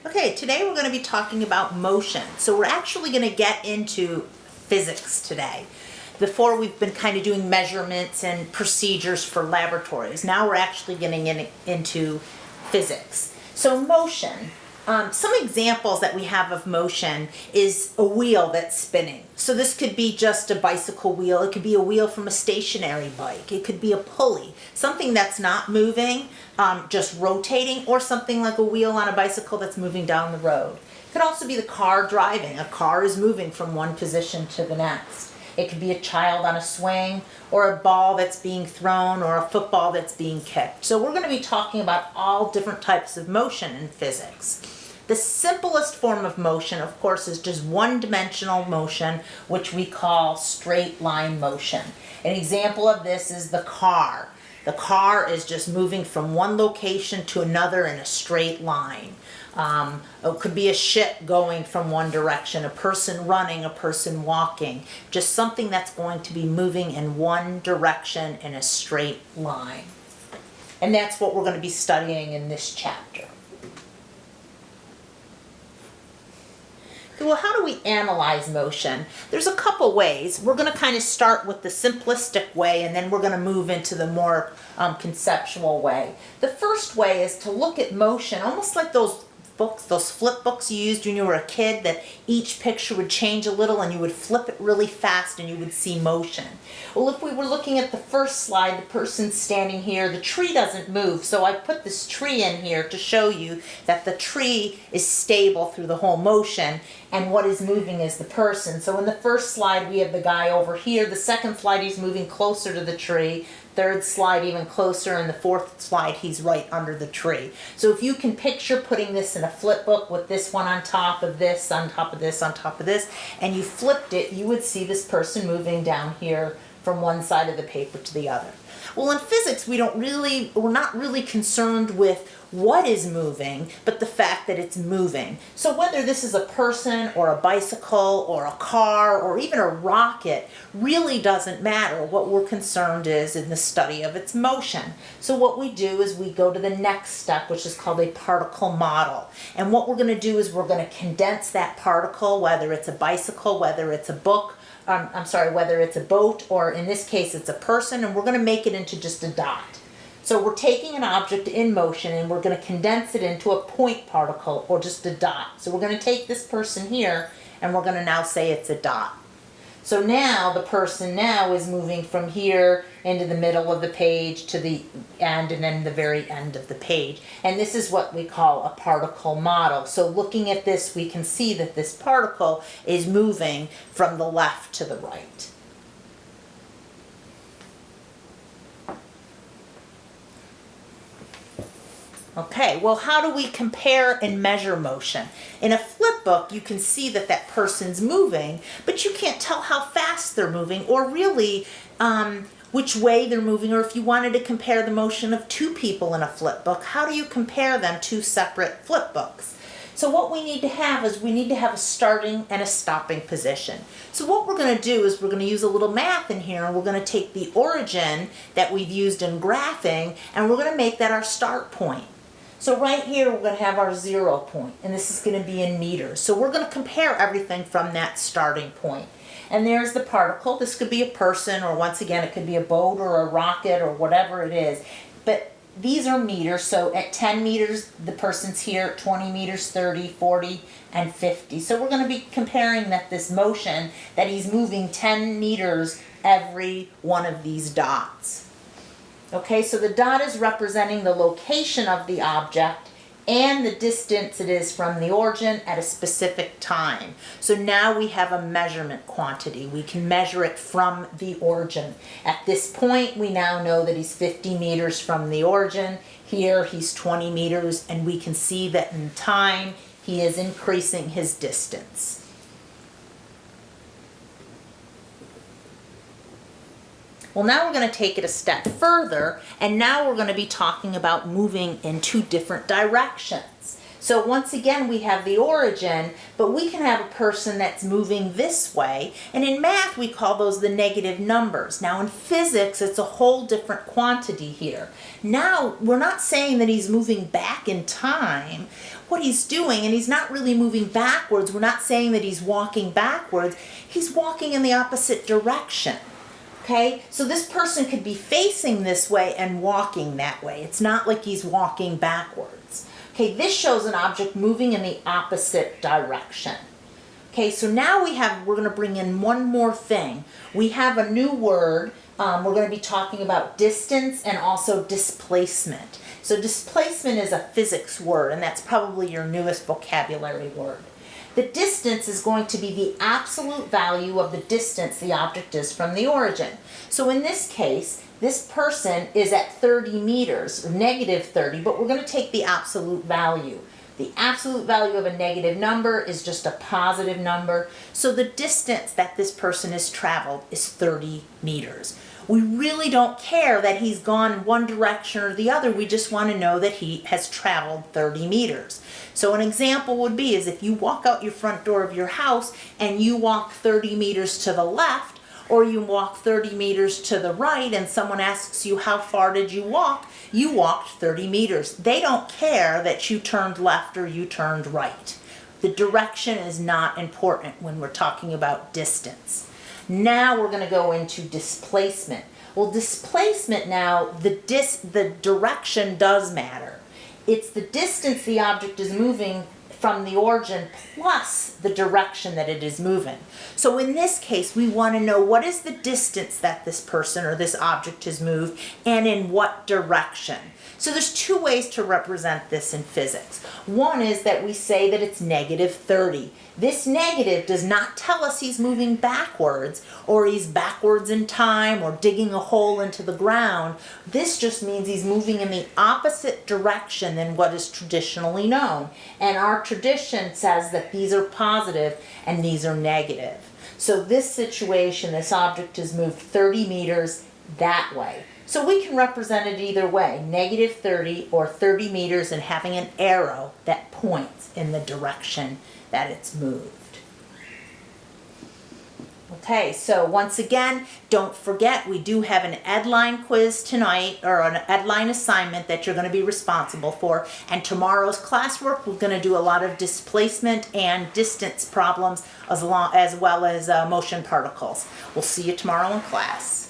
Okay, today we're going to be talking about motion. So we're actually going to get into physics today. Before we've been kind of doing measurements and procedures for laboratories. Now we're actually getting into physics. So motion. Some examples that we have of motion is a wheel that's spinning. So this could be just a bicycle wheel. It could be a wheel from a stationary bike. It could be a pulley. Something that's not moving, just rotating, or something like a wheel on a bicycle that's moving down the road. It could also be the car driving. A car is moving from one position to the next. It could be a child on a swing, or a ball that's being thrown, or a football that's being kicked. So we're going to be talking about all different types of motion in physics. The simplest form of motion, of course, is just one-dimensional motion, which we call straight line motion. An example of this is the car. The car is just moving from one location to another in a straight line. It could be a ship going from one direction, a person running, a person walking. Just something that's going to be moving in one direction in a straight line. And that's what we're going to be studying in this chapter. Well, how do we analyze motion? There's a couple ways. We're going to kind of start with the simplistic way, and then we're going to move into the more conceptual way. The first way is to look at motion almost like those books, those flip books you used when you were a kid, that each picture would change a little and you would flip it really fast and you would see motion. Well, if we were looking at the first slide, the person standing here, the tree doesn't move, so I put this tree in here to show you that the tree is stable through the whole motion, and what is moving is the person. So in the first slide we have the guy over here, the second slide he's moving closer to the tree, third slide even closer, and the fourth slide he's right under the tree. So if you can picture putting this in a flip book with this one on top of this, on top of this, on top of this, and you flipped it, you would see this person moving down here from one side of the paper to the other. Well, in physics, we're not really concerned with what is moving, but the fact that it's moving. So whether this is a person or a bicycle or a car or even a rocket really doesn't matter. What we're concerned is in the study of its motion. So what we do is we go to the next step, which is called a particle model. And what we're going to do is we're going to condense that particle, whether it's a bicycle, whether it's a book, whether it's a boat, or in this case it's a person, and we're going to make it into just a dot. So we're taking an object in motion and we're going to condense it into a point particle, or just a dot. So we're going to take this person here and we're going to now say it's a dot. So now the person now is moving from here into the middle of the page to the end, and then the very end of the page. And this is what we call a particle model. So looking at this, we can see that this particle is moving from the left to the right. Okay, well, how do we compare and measure motion? In a flip book, you can see that that person's moving, but you can't tell how fast they're moving, or really which way they're moving, or if you wanted to compare the motion of two people in a flip book, how do you compare them to separate flip books? So what we need to have is we need to have a starting and a stopping position. So what we're going to do is we're going to use a little math in here, and we're going to take the origin that we've used in graphing, and we're going to make that our start point. So right here we're going to have our 0 point, and this is going to be in meters. So we're going to compare everything from that starting point. And there's the particle. This could be a person, or once again it could be a boat or a rocket or whatever it is. But these are meters, so at 10 meters the person's here, 20 meters, 30, 40, and 50. So we're going to be comparing that this motion, that he's moving 10 meters every one of these dots. Okay, so the dot is representing the location of the object and the distance it is from the origin at a specific time. So now we have a measurement quantity. We can measure it from the origin. At this point, we now know that he's 50 meters from the origin. Here, he's 20 meters, and we can see that in time, he is increasing his distance. Well, now we're going to take it a step further, and now we're going to be talking about moving in two different directions. So once again, we have the origin, but we can have a person that's moving this way. And in math, we call those the negative numbers. Now in physics, it's a whole different quantity here. Now, we're not saying that he's moving back in time. What he's doing, and he's not really moving backwards, we're not saying that he's walking backwards, he's walking in the opposite direction. Okay, so this person could be facing this way and walking that way. It's not like he's walking backwards. Okay, this shows an object moving in the opposite direction. Okay, so now we're going to bring in one more thing. We have a new word. We're going to be talking about distance and also displacement. So displacement is a physics word, and that's probably your newest vocabulary word. The distance is going to be the absolute value of the distance the object is from the origin. So in this case, this person is at 30 meters, or negative 30, but we're going to take the absolute value. The absolute value of a negative number is just a positive number. So the distance that this person has traveled is 30 meters. We really don't care that he's gone in one direction or the other. We just want to know that he has traveled 30 meters. So an example would be is if you walk out your front door of your house and you walk 30 meters to the left, or you walk 30 meters to the right and someone asks you how far did you walked 30 meters. They don't care that you turned left or you turned right. The direction is not important when we're talking about distance. Now we're going to go into displacement. Well, displacement now, the direction does matter. It's the distance the object is moving from the origin plus the direction that it is moving. So in this case, we want to know what is the distance that this person or this object has moved and in what direction. So there's two ways to represent this in physics. One is that we say that it's negative 30. This negative does not tell us he's moving backwards or he's backwards in time or digging a hole into the ground. This just means he's moving in the opposite direction than what is traditionally known. And our tradition says that these are positive and these are negative. So this situation, this object has moved 30 meters that way. So we can represent it either way, negative 30 or 30 meters and having an arrow that points in the direction that it's moved. Okay, so once again, don't forget we do have an Edline quiz tonight, or an Edline assignment that you're going to be responsible for. And tomorrow's classwork, we're going to do a lot of displacement and distance problems as well as motion particles. We'll see you tomorrow in class.